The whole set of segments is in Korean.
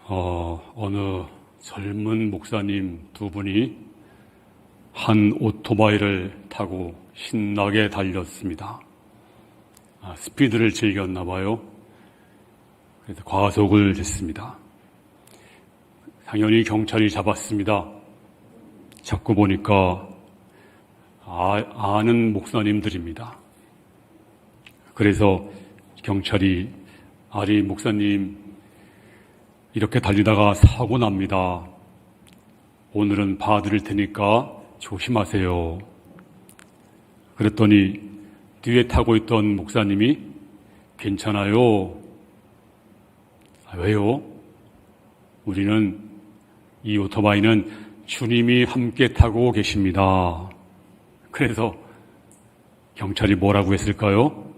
어느 젊은 목사님 두 분이 한 오토바이를 타고 신나게 달렸습니다. 스피드를 즐겼나 봐요. 그래서 과속을 했습니다. 당연히 경찰이 잡았습니다. 자꾸 보니까 아는 목사님들입니다. 그래서 경찰이 아리 목사님 이렇게 달리다가 사고 납니다. 오늘은 봐드릴 테니까 조심하세요. 그랬더니 뒤에 타고 있던 목사님이 괜찮아요. 왜요? 우리는 이 오토바이는 주님이 함께 타고 계십니다. 그래서 경찰이 뭐라고 했을까요?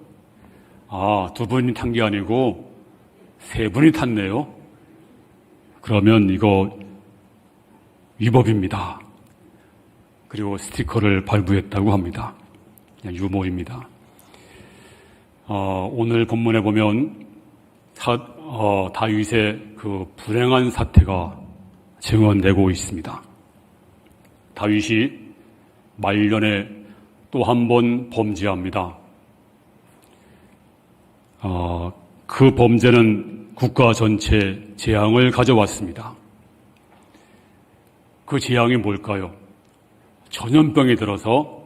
두 분이 탄 게 아니고 세 분이 탔네요. 그러면 이거 위법입니다. 그리고 스티커를 발부했다고 합니다. 그냥 유머입니다. 오늘 본문에 보면 다윗의 그 불행한 사태가 증언되고 있습니다. 다윗이 말년에 또 한 번 범죄합니다. 그 범죄는 국가 전체 재앙을 가져왔습니다. 그 재앙이 뭘까요? 전염병이 들어서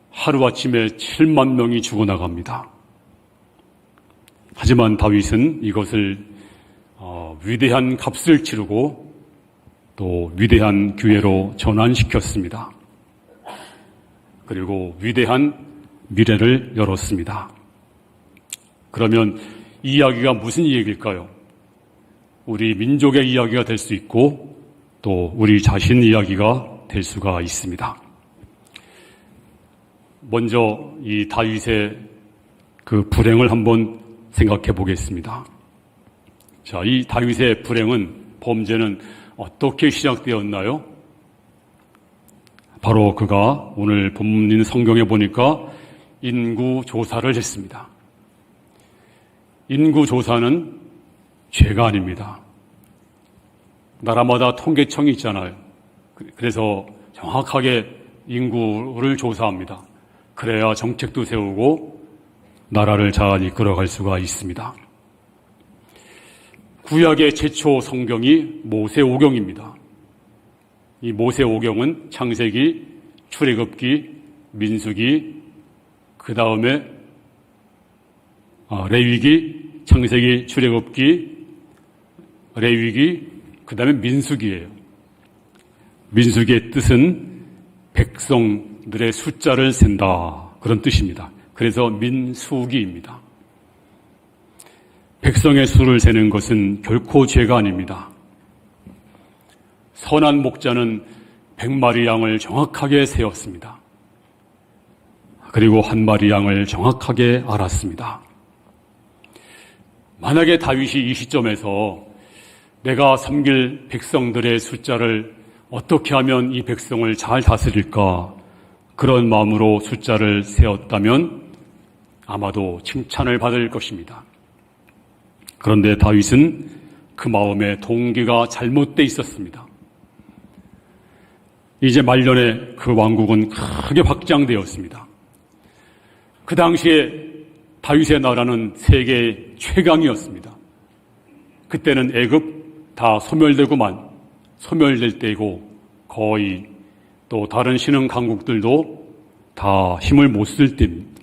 하루아침에 7만 명이 죽어나갑니다. 하지만 다윗은 이것을 위대한 값을 치르고 또 위대한 기회로 전환시켰습니다. 그리고 위대한 미래를 열었습니다. 그러면 이 이야기가 무슨 이야기일까요? 우리 민족의 이야기가 될 수 있고 또 우리 자신 이야기가 될 수가 있습니다. 먼저 이 다윗의 그 불행을 한번 생각해 보겠습니다. 자, 이 다윗의 범죄는 어떻게 시작되었나요? 바로 그가 오늘 본문 성경에 보니까 인구 조사를 했습니다. 인구 조사는 죄가 아닙니다. 나라마다 통계청이 있잖아요. 그래서 정확하게 인구를 조사합니다. 그래야 정책도 세우고 나라를 잘 이끌어갈 수가 있습니다. 구약의 최초 성경이 모세오경입니다. 이 모세오경은 창세기, 출애굽기, 민수기, 그 다음에 레위기, 창세기, 출애굽기, 레위기, 그 다음에 민수기예요. 민수기의 뜻은 백성들의 숫자를 센다, 그런 뜻입니다. 그래서 민수기입니다. 백성의 수를 세는 것은 결코 죄가 아닙니다. 선한 목자는 100마리 양을 정확하게 세었습니다. 그리고 한 마리 양을 정확하게 알았습니다. 만약에 다윗이 이 시점에서 내가 섬길 백성들의 숫자를 어떻게 하면 이 백성을 잘 다스릴까, 그런 마음으로 숫자를 세었다면 아마도 칭찬을 받을 것입니다. 그런데 다윗은 그 마음의 동기가 잘못되어 있었습니다. 이제 말년에 그 왕국은 크게 확장되었습니다. 그 당시에 다윗의 나라는 세계 최강이었습니다. 그때는 애굽 다 소멸될 때이고 거의 또 다른 신흥 강국들도 다 힘을 못 쓸 때입니다.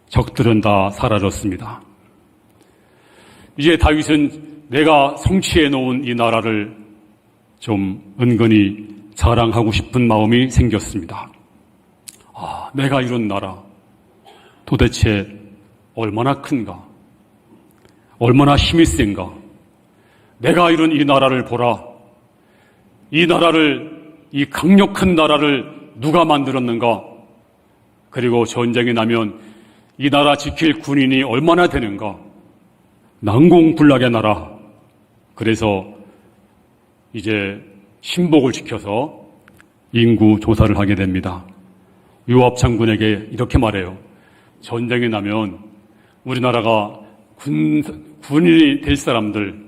적들은 다 사라졌습니다. 이제 다윗은 내가 성취해 놓은 이 나라를 좀 은근히 자랑하고 싶은 마음이 생겼습니다. 내가 이룬 나라 도대체 얼마나 큰가? 얼마나 힘이 센가? 내가 이룬 이 나라를 보라. 이 강력한 나라를 누가 만들었는가? 그리고 전쟁이 나면 이 나라 지킬 군인이 얼마나 되는가? 난공불락의 나라. 그래서 이제 신복을 지켜서 인구 조사를 하게 됩니다. 요압 장군에게 이렇게 말해요. 전쟁이 나면 우리나라가 군인이 될 사람들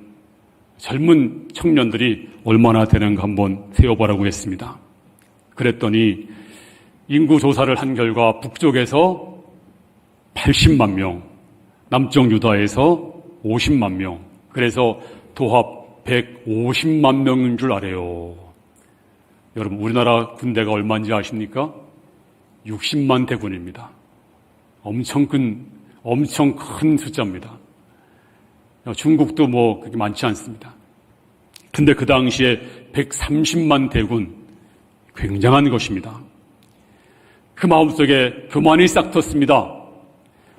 젊은 청년들이 얼마나 되는가 한번 세어보라고 했습니다. 그랬더니 인구 조사를 한 결과 북쪽에서 80만 명, 남쪽 유다에서 50만 명, 그래서 도합 150만 명인 줄 알아요. 여러분, 우리나라 군대가 얼마인지 아십니까? 60만 대군입니다. 엄청 큰 숫자입니다. 중국도 뭐 그렇게 많지 않습니다. 근데 그 당시에 130만 대군, 굉장한 것입니다. 그 마음속에 교만이 싹 텄습니다.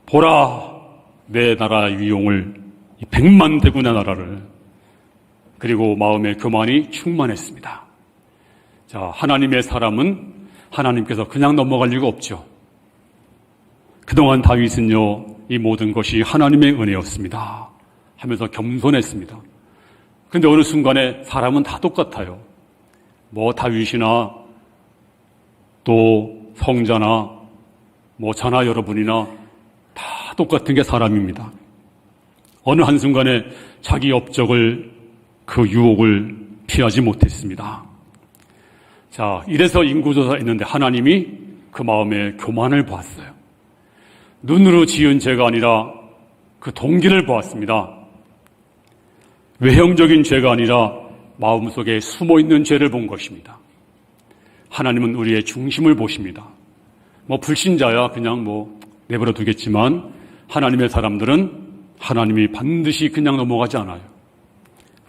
보라, 내 나라 위용을, 이 100만 대군의 나라를. 그리고 마음에 교만이 충만했습니다. 자, 하나님의 사람은 하나님께서 그냥 넘어갈 리가 없죠. 그동안 다윗은요, 이 모든 것이 하나님의 은혜였습니다 하면서 겸손했습니다. 근데 어느 순간에 사람은 다 똑같아요. 뭐 다윗이나 또 성자나 뭐 저나 여러분이나 다 똑같은 게 사람입니다. 어느 한순간에 자기 업적을, 그 유혹을 피하지 못했습니다. 자, 이래서 인구조사 했는데 하나님이 그 마음에 교만을 보았어요. 눈으로 지은 죄가 아니라 그 동기를 보았습니다. 외형적인 죄가 아니라 마음속에 숨어있는 죄를 본 것입니다. 하나님은 우리의 중심을 보십니다. 뭐 불신자야 그냥 뭐 내버려 두겠지만 하나님의 사람들은 하나님이 반드시 그냥 넘어가지 않아요.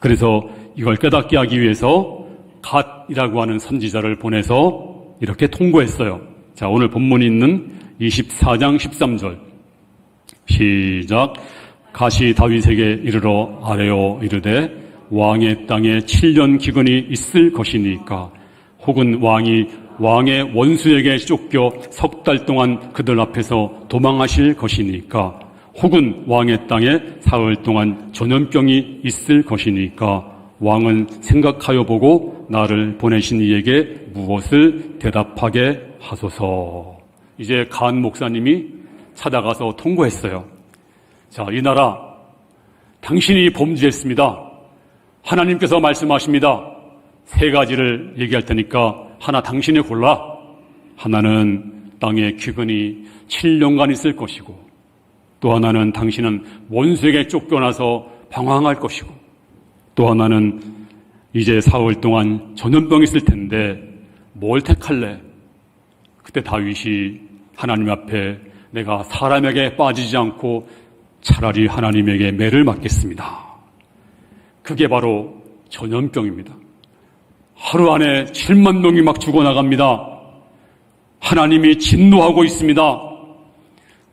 그래서 이걸 깨닫게 하기 위해서 갓이라고 하는 선지자를 보내서 이렇게 통고했어요. 자, 오늘 본문이 있는 24장 13절 시작. 갓이 다윗에게 이르러 아뢰어 이르되 왕의 땅에 7년 기근이 있을 것이니까 혹은 왕이 왕의 원수에게 쫓겨 석 달 동안 그들 앞에서 도망하실 것이니까 혹은 왕의 땅에 사흘 동안 전염병이 있을 것이니까 왕은 생각하여 보고 나를 보내신 이에게 무엇을 대답하게 하소서. 이제 간 목사님이 찾아가서 통고했어요. 자, 이 나라 당신이 범죄했습니다. 하나님께서 말씀하십니다. 세 가지를 얘기할 테니까 하나 당신이 골라. 하나는 땅에 기근이 7년간 있을 것이고, 또 하나는 당신은 원수에게 쫓겨나서 방황할 것이고, 또 하나는 이제 사흘 동안 전염병이 있을 텐데 뭘 택할래? 그때 다윗이 하나님 앞에 내가 사람에게 빠지지 않고 차라리 하나님에게 매를 맞겠습니다. 그게 바로 전염병입니다. 하루 안에 7만 명이 막 죽어나갑니다. 하나님이 진노하고 있습니다.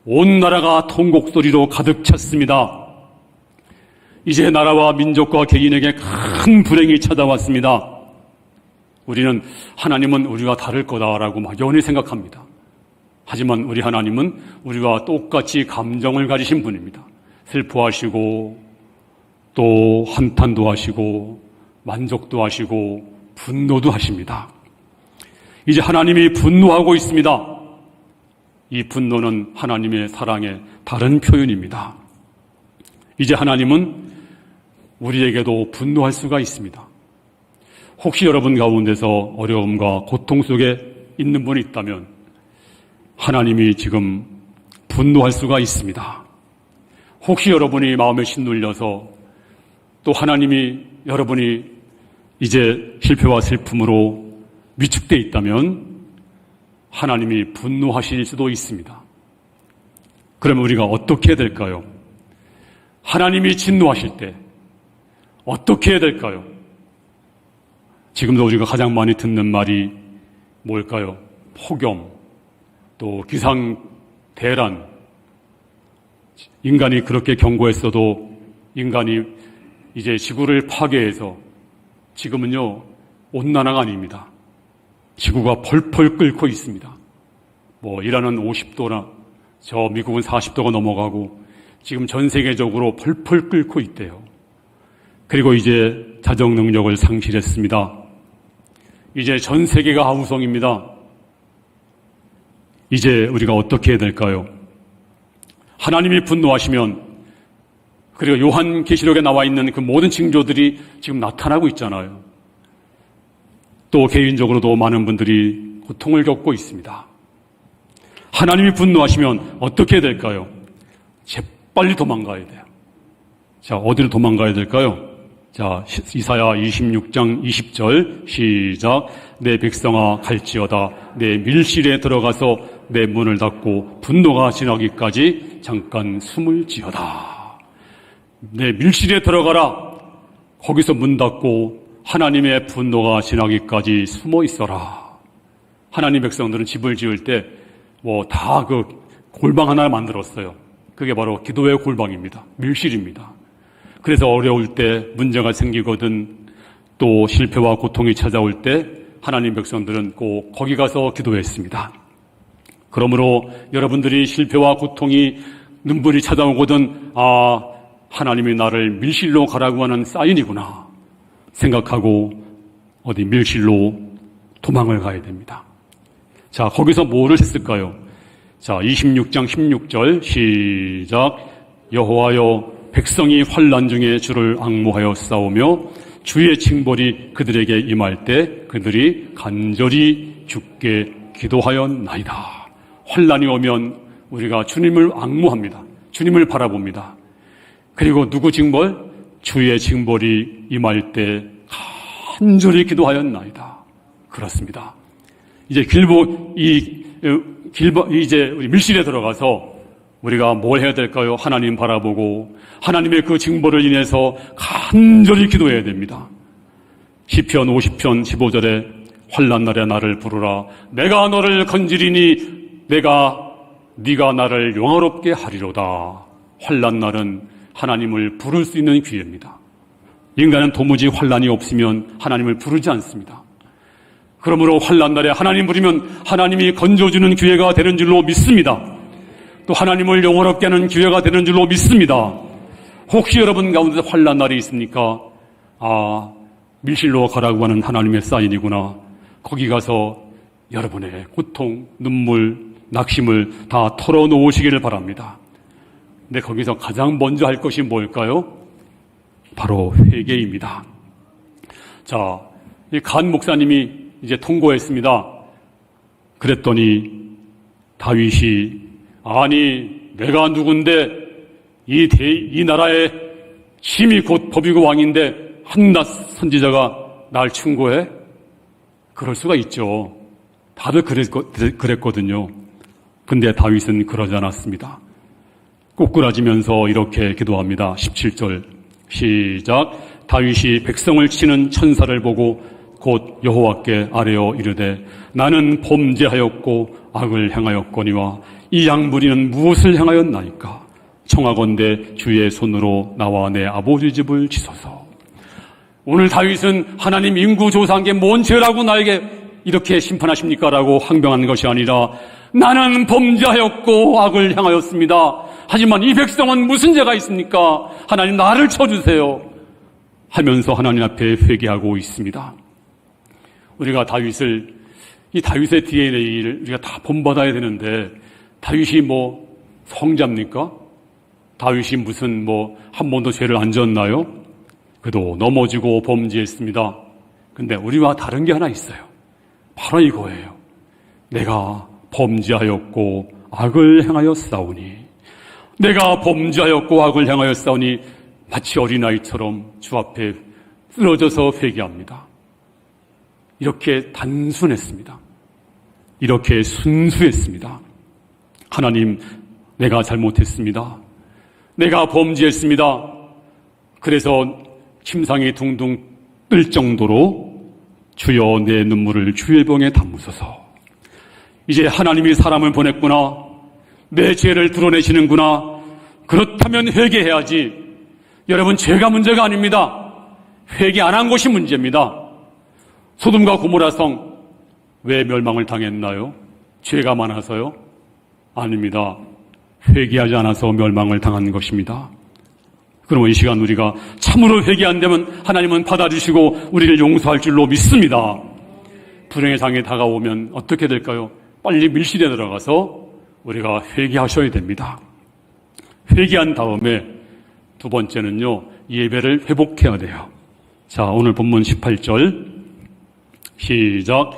온 나라가 통곡소리로 가득 찼습니다. 이제 나라와 민족과 개인에게 큰 불행이 찾아왔습니다. 우리는 하나님은 우리와 다를 거다라고 막연히 생각합니다. 하지만 우리 하나님은 우리와 똑같이 감정을 가지신 분입니다. 슬퍼하시고 또 한탄도 하시고 만족도 하시고 분노도 하십니다. 이제 하나님이 분노하고 있습니다. 이 분노는 하나님의 사랑의 다른 표현입니다. 이제 하나님은 우리에게도 분노할 수가 있습니다. 혹시 여러분 가운데서 어려움과 고통 속에 있는 분이 있다면 하나님이 지금 분노할 수가 있습니다. 혹시 여러분이 마음에 짓눌려서 또 하나님이 여러분이 이제 실패와 슬픔으로 위축되어 있다면 하나님이 분노하실 수도 있습니다. 그러면 우리가 어떻게 해야 될까요? 하나님이 진노하실 때 어떻게 해야 될까요? 지금도 우리가 가장 많이 듣는 말이 뭘까요? 폭염, 또 기상대란. 인간이 그렇게 경고했어도 인간이 이제 지구를 파괴해서 지금은요 온난화가 아닙니다. 지구가 펄펄 끓고 있습니다. 뭐 이란은 50도나 저 미국은 40도가 넘어가고 지금 전 세계적으로 펄펄 끓고 있대요. 그리고 이제 자정 능력을 상실했습니다. 이제 전 세계가 하우성입니다. 이제 우리가 어떻게 해야 될까요? 하나님이 분노하시면 그리고 요한계시록에 나와 있는 그 모든 징조들이 지금 나타나고 있잖아요. 또 개인적으로도 많은 분들이 고통을 겪고 있습니다. 하나님이 분노하시면 어떻게 해야 될까요? 재빨리 도망가야 돼요. 자, 어디로 도망가야 될까요? 자, 이사야 26장 20절 시작. 내 백성아 갈지어다. 내 밀실에 들어가서 내 문을 닫고 분노가 지나기까지 잠깐 숨을 지어다. 내 밀실에 들어가라. 거기서 문 닫고 하나님의 분노가 지나기까지 숨어 있어라. 하나님 백성들은 집을 지을 때 다 그 골방 하나를 만들었어요. 그게 바로 기도의 골방입니다. 밀실입니다. 그래서 어려울 때 문제가 생기거든 또 실패와 고통이 찾아올 때 하나님 백성들은 꼭 거기 가서 기도했습니다. 그러므로 여러분들이 실패와 고통이 눈물이 찾아오거든 하나님이 나를 밀실로 가라고 하는 사인이구나 생각하고 어디 밀실로 도망을 가야 됩니다. 자, 거기서 뭐를 했을까요? 자, 26장 16절 시작. 여호와여 백성이 환난 중에 주를 앙모하여 싸우며 주의 징벌이 그들에게 임할 때 그들이 간절히 주께 기도하였나이다. 환난이 오면 우리가 주님을 앙모합니다. 주님을 바라봅니다. 그리고 누구 징벌? 주의 징벌이 임할 때 간절히 기도하였나이다. 그렇습니다. 이제 이제 우리 밀실에 들어가서 우리가 뭘 해야 될까요? 하나님 바라보고 하나님의 그 징벌을 인해서 간절히 기도해야 됩니다. 시편 50편 15절에 환난 날에 나를 부르라. 내가 너를 건지리니 네가 나를 영화롭게 하리로다. 환난 날은 하나님을 부를 수 있는 기회입니다. 인간은 도무지 환난이 없으면 하나님을 부르지 않습니다. 그러므로 환난 날에 하나님 부르면 하나님이 건져주는 기회가 되는 줄로 믿습니다. 또 하나님을 영원롭게 하는 기회가 되는 줄로 믿습니다. 혹시 여러분 가운데 환난 날이 있습니까? 밀실로 가라고 하는 하나님의 사인이구나. 거기 가서 여러분의 고통, 눈물, 낙심을 다 털어놓으시기를 바랍니다. 근데 거기서 가장 먼저 할 것이 뭘까요? 바로 회개입니다. 자, 이 간 목사님이 이제 통고했습니다. 그랬더니 다윗이 내가 누군데 이 나라의 심히 곧 법이고 왕인데 한낱 선지자가 날 충고해? 그럴 수가 있죠. 다들 그랬거든요. 근데 다윗은 그러지 않았습니다. 꼬꾸라지면서 이렇게 기도합니다. 17절 시작. 다윗이 백성을 치는 천사를 보고 곧 여호와께 아뢰어 이르되 나는 범죄하였고 악을 행하였거니와 이 양무리는 무엇을 행하였나이까? 청하건대 주의 손으로 나와 내 아버지 집을 치소서. 오늘 다윗은 하나님 인구조사한 게 뭔 죄라고 나에게 이렇게 심판하십니까? 라고 항변한 것이 아니라 나는 범죄하였고 악을 행하였습니다. 하지만 이 백성은 무슨 죄가 있습니까? 하나님 나를 쳐주세요 하면서 하나님 앞에 회개하고 있습니다. 우리가 이 다윗의 DNA를 우리가 다 본받아야 되는데 다윗이 성자입니까? 다윗이 무슨 한 번도 죄를 안 졌나요? 그도 넘어지고 범죄했습니다. 근데 우리와 다른 게 하나 있어요. 바로 이거예요. 내가 범죄하였고 악을 행하였사오니 내가 범죄하였고 악을 행하였사오니 마치 어린아이처럼 주 앞에 쓰러져서 회개합니다. 이렇게 단순했습니다. 이렇게 순수했습니다. 하나님, 내가 잘못했습니다. 내가 범죄했습니다. 그래서 침상이 둥둥 뜰 정도로 주여 내 눈물을 주의 병에 담으소서. 이제 하나님이 사람을 보냈구나. 내 죄를 드러내시는구나. 그렇다면 회개해야지. 여러분, 죄가 문제가 아닙니다. 회개 안 한 것이 문제입니다. 소돔과 고모라 성 왜 멸망을 당했나요? 죄가 많아서요? 아닙니다. 회개하지 않아서 멸망을 당한 것입니다. 그러면 이 시간 우리가 참으로 회개 안 되면 하나님은 받아주시고 우리를 용서할 줄로 믿습니다. 불행의 장이 다가오면 어떻게 될까요? 빨리 밀실에 들어가서 우리가 회개하셔야 됩니다. 회개한 다음에 두 번째는요, 예배를 회복해야 돼요. 자, 오늘 본문 18절 시작.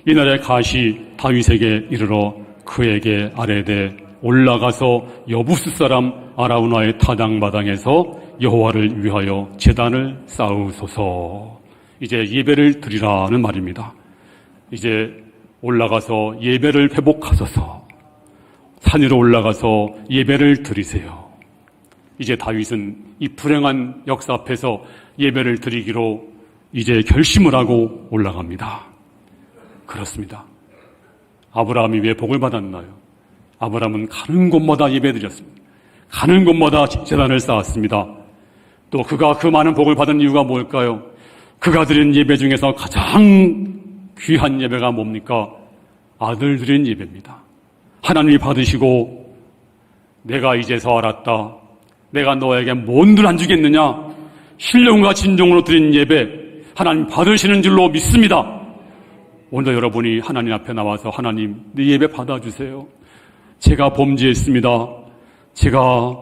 이날에 갓이 다윗에게 이르러 그에게 아뢰되 올라가서 여부스 사람 아라우나의 타당마당에서 여호와를 위하여 제단을 쌓으소서. 이제 예배를 드리라는 말입니다. 이제 올라가서 예배를 회복하소서. 산 위로 올라가서 예배를 드리세요. 이제 다윗은 이 불행한 역사 앞에서 예배를 드리기로 이제 결심을 하고 올라갑니다. 그렇습니다. 아브라함이 왜 복을 받았나요? 아브라함은 가는 곳마다 예배드렸습니다. 가는 곳마다 제단을 쌓았습니다. 또 그가 그 많은 복을 받은 이유가 뭘까요? 그가 드린 예배 중에서 가장 귀한 예배가 뭡니까? 아들 드린 예배입니다. 하나님이 받으시고 내가 이제서 알았다. 내가 너에게 뭔들 안 주겠느냐? 신령과 진정으로 드린 예배 하나님 받으시는 줄로 믿습니다. 오늘 여러분이 하나님 앞에 나와서 하나님 내 예배 받아주세요. 제가 범죄했습니다. 제가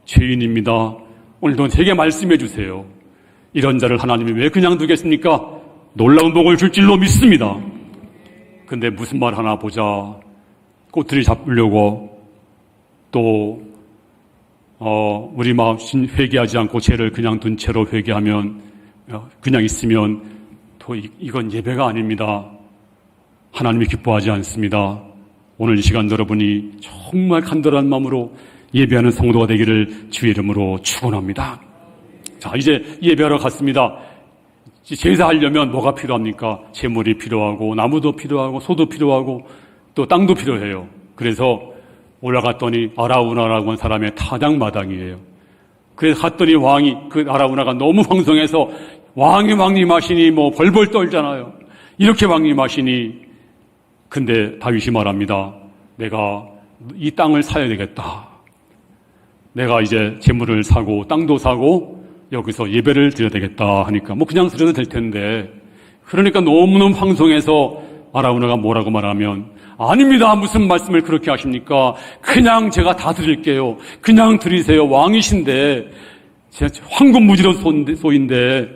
죄인입니다. 오늘도 제게 말씀해 주세요. 이런 자를 하나님이 왜 그냥 두겠습니까? 놀라운 복을 줄 줄로 믿습니다. 근데 무슨 말 하나 보자. 꼬투리 잡으려고 또 우리 마음 회개하지 않고 죄를 그냥 둔 채로 회개하면 그냥 있으면 또 이건 예배가 아닙니다. 하나님이 기뻐하지 않습니다. 오늘 이 시간 여러분이 정말 간절한 마음으로 예배하는 성도가 되기를 주의 이름으로 축원합니다. 자, 이제 예배하러 갔습니다. 제사하려면 뭐가 필요합니까? 제물이 필요하고 나무도 필요하고 소도 필요하고 또 땅도 필요해요. 그래서 올라갔더니 아라우나라고 하는 사람의 타작마당이에요. 그래서 갔더니 왕이 그 아라우나가 너무 황성해서 왕이 왕림하시니 뭐 벌벌 떨잖아요. 이렇게 왕림하시니 근데 다윗이 말합니다. 내가 이 땅을 사야 되겠다. 내가 이제 재물을 사고 땅도 사고 여기서 예배를 드려야 되겠다 하니까 뭐 그냥 드려도 될 텐데 그러니까 너무너무 황송해서 아라우나가 뭐라고 말하면 아닙니다. 무슨 말씀을 그렇게 하십니까? 그냥 제가 다 드릴게요. 그냥 드리세요. 왕이신데 황금무지로소인데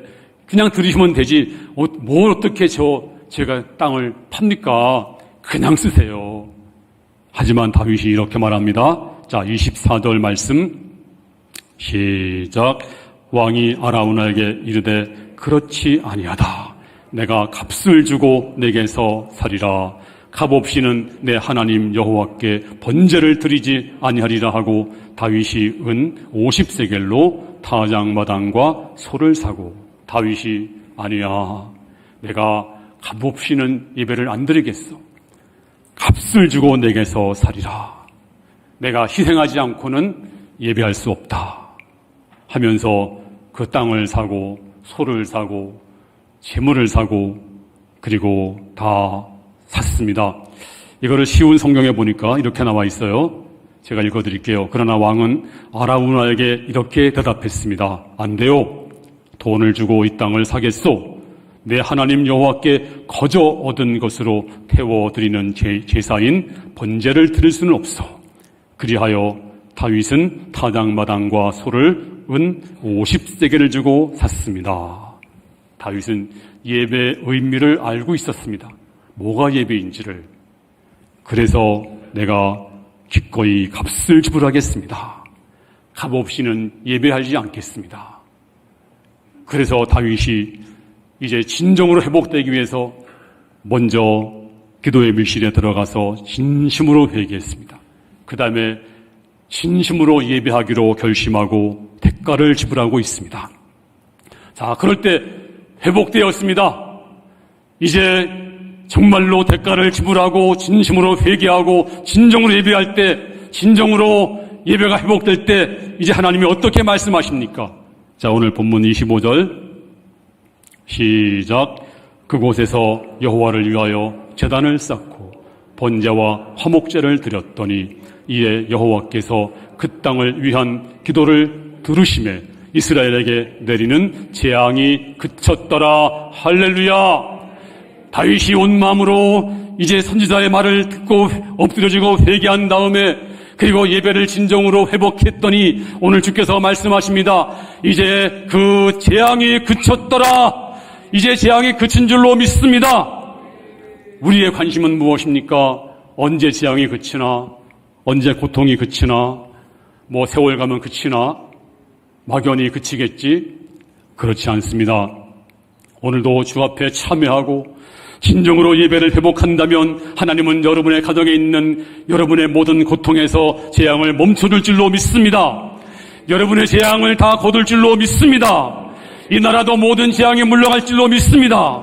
그냥 드리시면 되지 뭘 어떻게 제가 땅을 팝니까? 그냥 쓰세요. 하지만 다윗이 이렇게 말합니다. 자, 24절 말씀 시작. 왕이 아라우나에게 이르되 그렇지 아니하다. 내가 값을 주고 내게서 살리라. 값 없이는 내 하나님 여호와께 번제를 드리지 아니하리라 하고 다윗이 은 50세겔로 타작마당과 소를 사고 다윗이 아니야. 내가 값 없이는 예배를 안 드리겠어. 값을 주고 내게서 살리라. 내가 희생하지 않고는 예배할 수 없다. 하면서 그 땅을 사고 소를 사고 재물을 사고 그리고 다 샀습니다. 이거를 쉬운 성경에 보니까 이렇게 나와 있어요. 제가 읽어드릴게요. 그러나 왕은 아라우나에게 이렇게 대답했습니다. 안 돼요. 돈을 주고 이 땅을 사겠소. 내 하나님 여호와께 거저 얻은 것으로 태워드리는 제사인 번제를 드릴 수는 없어. 그리하여 다윗은 타작마당과 소를 은 50세겔을 주고 샀습니다. 다윗은 예배의 의미를 알고 있었습니다. 뭐가 예배인지를. 그래서 내가 기꺼이 값을 지불하겠습니다. 값 없이는 예배하지 않겠습니다. 그래서 다윗이 이제 진정으로 회복되기 위해서 먼저 기도의 밀실에 들어가서 진심으로 회개했습니다. 그 다음에 진심으로 예배하기로 결심하고 대가를 지불하고 있습니다. 자, 그럴 때 회복되었습니다. 이제 정말로 대가를 지불하고 진심으로 회개하고 진정으로 예배할 때, 진정으로 예배가 회복될 때 이제 하나님이 어떻게 말씀하십니까? 자, 오늘 본문 25절 시작. 그곳에서 여호와를 위하여 제단을 쌓고 번제와 화목제를 드렸더니 이에 여호와께서 그 땅을 위한 기도를 들으시매 이스라엘에게 내리는 재앙이 그쳤더라. 할렐루야. 다윗이 온 마음으로 이제 선지자의 말을 듣고 엎드려지고 회개한 다음에 그리고 예배를 진정으로 회복했더니 오늘 주께서 말씀하십니다. 이제 그 재앙이 그쳤더라. 이제 재앙이 그친 줄로 믿습니다. 우리의 관심은 무엇입니까? 언제 재앙이 그치나, 언제 고통이 그치나, 뭐 세월 가면 그치나, 막연히 그치겠지? 그렇지 않습니다. 오늘도 주 앞에 참회하고 진정으로 예배를 회복한다면 하나님은 여러분의 가정에 있는 여러분의 모든 고통에서 재앙을 멈춰줄 줄로 믿습니다. 여러분의 재앙을 다 거둘 줄로 믿습니다. 이 나라도 모든 재앙이 물러갈 줄로 믿습니다.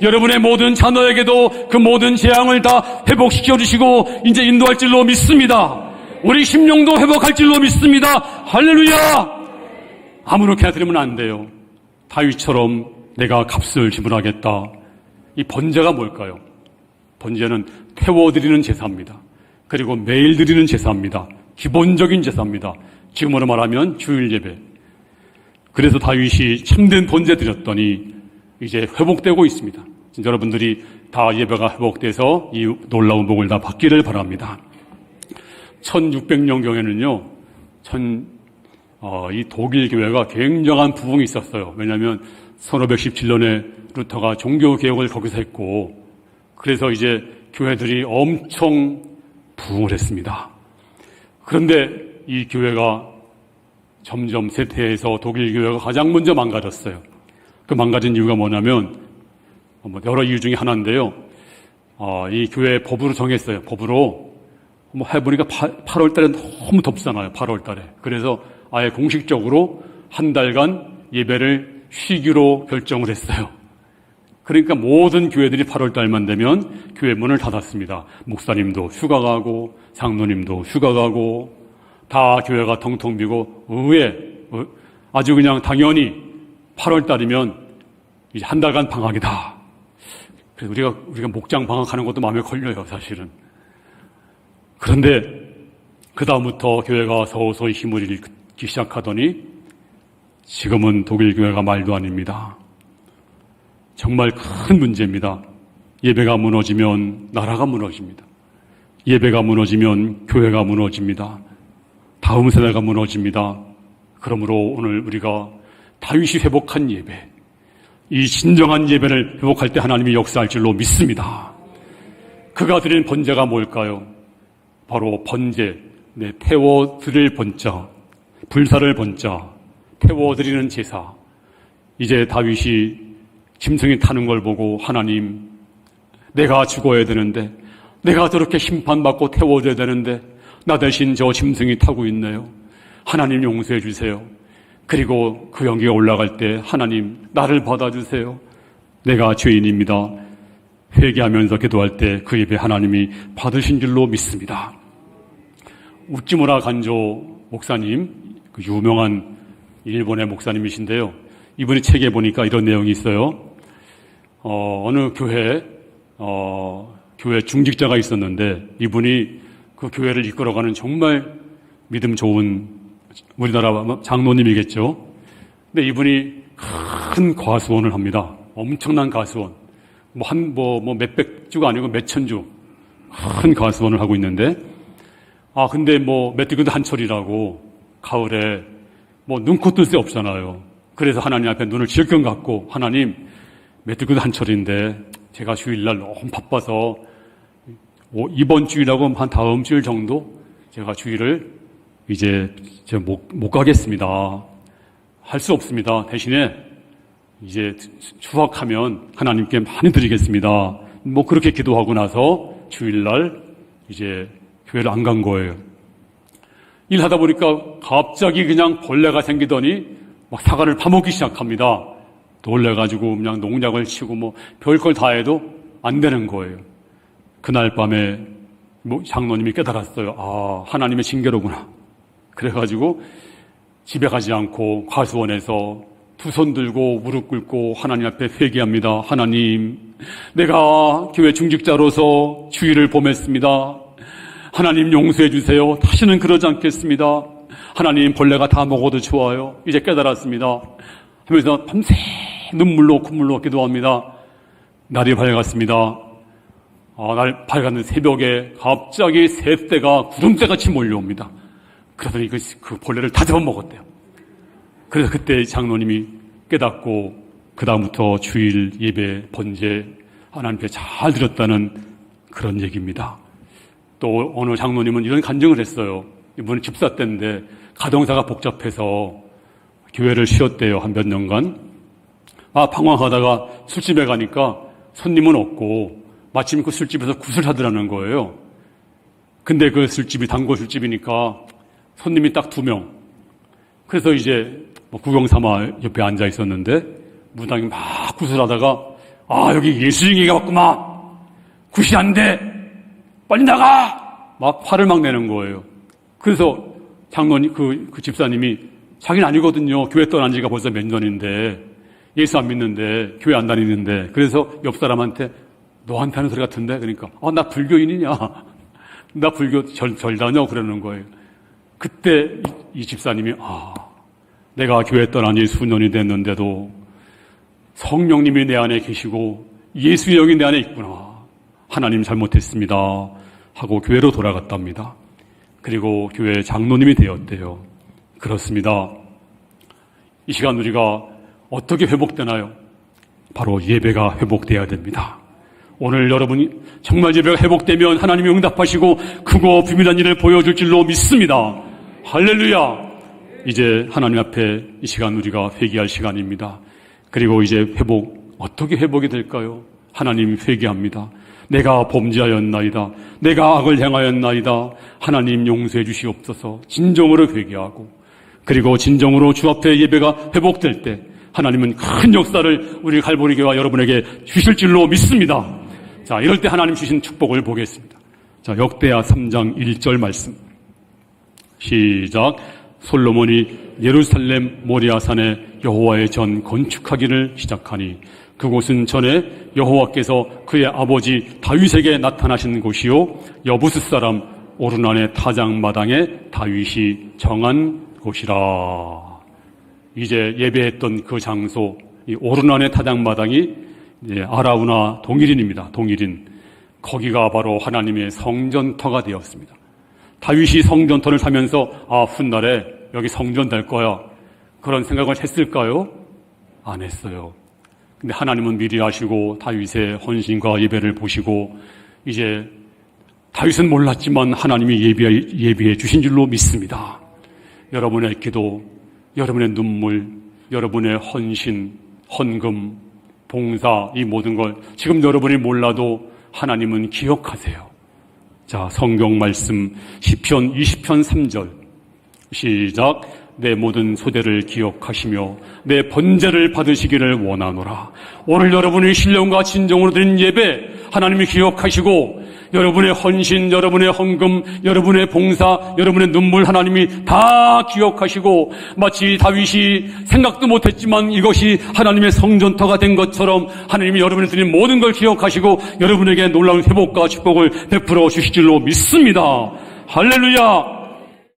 여러분의 모든 자녀에게도 그 모든 재앙을 다 회복시켜 주시고 이제 인도할 줄로 믿습니다. 우리 심령도 회복할 줄로 믿습니다. 할렐루야! 아무렇게나 드리면 안 돼요. 다윗처럼 내가 값을 지불하겠다. 이 번제가 뭘까요? 번제는 태워드리는 제사입니다. 그리고 매일 드리는 제사입니다. 기본적인 제사입니다. 지금으로 말하면 주일 예배. 그래서 다윗이 참된 번제 드렸더니 이제 회복되고 있습니다. 여러분들이 다 예배가 회복돼서 이 놀라운 복을 다 받기를 바랍니다. 1600년경에는요, 이 독일 교회가 굉장한 부흥이 있었어요. 왜냐하면 1517년에 루터가 종교개혁을 거기서 했고, 그래서 이제 교회들이 엄청 부흥을 했습니다. 그런데 이 교회가 점점 쇠퇴해서 독일 교회가 가장 먼저 망가졌어요. 그 망가진 이유가 뭐냐면, 여러 이유 중에 하나인데요. 이 교회 법으로 정했어요. 법으로. 해보니까 8월 달에 너무 덥잖아요. 8월 달에. 그래서 아예 공식적으로 한 달간 예배를 쉬기로 결정을 했어요. 그러니까 모든 교회들이 8월 달만 되면 교회 문을 닫았습니다. 목사님도 휴가 가고, 장로님도 휴가 가고, 다 교회가 텅텅 비고, 아주 그냥 당연히 8월 달이면 이제 한 달간 방학이다. 그래서 우리가 목장 방학하는 것도 마음에 걸려요, 사실은. 그런데 그다음부터 교회가 서서히 힘을 잃기 시작하더니 지금은 독일 교회가 말도 아닙니다. 정말 큰 문제입니다. 예배가 무너지면 나라가 무너집니다. 예배가 무너지면 교회가 무너집니다. 다음 세대가 무너집니다. 그러므로 오늘 우리가 다윗이 회복한 예배, 이 진정한 예배를 회복할 때 하나님이 역사할 줄로 믿습니다. 그가 드린 번제가 뭘까요? 바로 번제, 태워드릴 번자, 불사를 번자, 태워드리는 제사. 이제 다윗이 짐승이 타는 걸 보고 하나님, 내가 죽어야 되는데, 내가 저렇게 심판받고 태워줘야 되는데 나 대신 저 짐승이 타고 있네요. 하나님 용서해 주세요. 그리고 그 연기가 올라갈 때 하나님 나를 받아주세요. 내가 죄인입니다. 회개하면서 기도할 때 그 예배 하나님이 받으신 줄로 믿습니다. 우찌무라 간조 목사님, 그 유명한 일본의 목사님이신데요. 이분이 책에 보니까 이런 내용이 있어요. 어느 교회 중직자가 있었는데 이분이 그 교회를 이끌어가는 정말 믿음 좋은 우리나라 장로님이겠죠. 근데 이분이 큰 과수원을 합니다. 엄청난 과수원. 몇백 주가 아니고 몇천 주. 큰 과수원을 하고 있는데, 근데 메뚜기도 한철이라고 가을에 눈코 뜰 새 없잖아요. 그래서 하나님 앞에 눈을 질끈 감고, 하나님, 메뚜기도 한철인데 제가 주일날 너무 바빠서 이번 주일하고 한 다음 주일 정도 제가 주일을 이제 못 가겠습니다. 할 수 없습니다. 대신에 이제 추석하면 하나님께 많이 드리겠습니다. 그렇게 기도하고 나서 주일날 이제 교회를 안 간 거예요. 일하다 보니까 갑자기 그냥 벌레가 생기더니 막 사과를 파먹기 시작합니다. 놀래가지고 그냥 농약을 치고 별걸 다 해도 안 되는 거예요. 그날 밤에 장로님이 깨달았어요. 하나님의 징계로구나. 그래가지고 집에 가지 않고 과수원에서 두 손 들고 무릎 꿇고 하나님 앞에 회개합니다. 하나님, 내가 교회 중직자로서 주의를 범했습니다. 하나님 용서해 주세요. 다시는 그러지 않겠습니다. 하나님, 벌레가 다 먹어도 좋아요. 이제 깨달았습니다. 하면서 밤새 눈물로 콧물로 기도합니다. 날이 밝았습니다. 날 밝았는 새벽에 갑자기 새떼가 구름대같이 몰려옵니다. 그러더니 그 벌레를 다 잡아먹었대요. 그래서 그때 장로님이 깨닫고 그 다음부터 주일 예배 번제 하나님 앞에 잘 드렸다는 그런 얘기입니다. 또 어느 장로님은 이런 간증을 했어요. 이번에 집사 때인데 가정사가 복잡해서 교회를 쉬었대요. 한 몇 년간. 방황하다가 술집에 가니까 손님은 없고 마침 그 술집에서 굿을 하더라는 거예요. 근데 그 술집이 단골 술집이니까 손님이 딱 2명. 그래서 이제 구경 삼아 옆에 앉아 있었는데 무당이 막 굿을 하다가 여기 예수님이가 왔구만. 굿이 안 돼. 빨리 나가. 막 화를 막 내는 거예요. 그래서 장로님 그 집사님이 자기는 아니거든요. 교회 떠난 지가 벌써 몇 년인데 예수 안 믿는데 교회 안 다니는데 그래서 옆 사람한테 너한테 하는 소리 같은데 그러니까 나 불교인이냐. 나 불교 절 다녀 그러는 거예요. 그때 이 집사님이 내가 교회 떠난 지 수년이 됐는데도 성령님이 내 안에 계시고 예수의 영이 내 안에 있구나. 하나님 잘못했습니다. 하고 교회로 돌아갔답니다. 그리고 교회 장로님이 되었대요. 그렇습니다. 이 시간 우리가 어떻게 회복되나요? 바로 예배가 회복돼야 됩니다. 오늘 여러분이 정말 예배가 회복되면 하나님이 응답하시고 크고 비밀한 일을 보여줄 줄로 믿습니다. 할렐루야! 이제 하나님 앞에 이 시간 우리가 회개할 시간입니다. 그리고 이제 어떻게 회복이 될까요? 하나님 회개합니다. 내가 범죄하였나이다. 내가 악을 행하였나이다. 하나님 용서해 주시옵소서. 진정으로 회개하고 그리고 진정으로 주 앞에 예배가 회복될 때 하나님은 큰 역사를 우리 갈보리교와 여러분에게 주실 줄로 믿습니다. 자, 이럴 때 하나님 주신 축복을 보겠습니다. 자, 역대하 3장 1절 말씀. 시작. 솔로몬이 예루살렘 모리아산에 여호와의 전 건축하기를 시작하니 그곳은 전에 여호와께서 그의 아버지 다윗에게 나타나신 곳이요 여부스 사람 오르난의 타작마당에 다윗이 정한 곳이라. 이제 예배했던 그 장소, 이 오르난의 타작마당이 아라우나 동일인입니다. 동일인. 거기가 바로 하나님의 성전터가 되었습니다. 다윗이 성전터를 사면서 훗날에 여기 성전 될 거야. 그런 생각을 했을까요? 안 했어요. 근데 하나님은 미리 아시고 다윗의 헌신과 예배를 보시고 이제 다윗은 몰랐지만 하나님이 예비해 주신 줄로 믿습니다. 여러분의 기도, 여러분의 눈물, 여러분의 헌신, 헌금, 봉사 이 모든 걸 지금 여러분이 몰라도 하나님은 기억하세요. 자, 성경 말씀 시편 20편 3절 시작. 내 모든 소대를 기억하시며 내 번제를 받으시기를 원하노라. 오늘 여러분의 신령과 진정으로 드린 예배 하나님이 기억하시고 여러분의 헌신, 여러분의 헌금, 여러분의 봉사, 여러분의 눈물 하나님이 다 기억하시고 마치 다윗이 생각도 못했지만 이것이 하나님의 성전터가 된 것처럼 하나님이 여러분이 드린 모든 걸 기억하시고 여러분에게 놀라운 회복과 축복을 베풀어 주실 줄로 믿습니다. 할렐루야.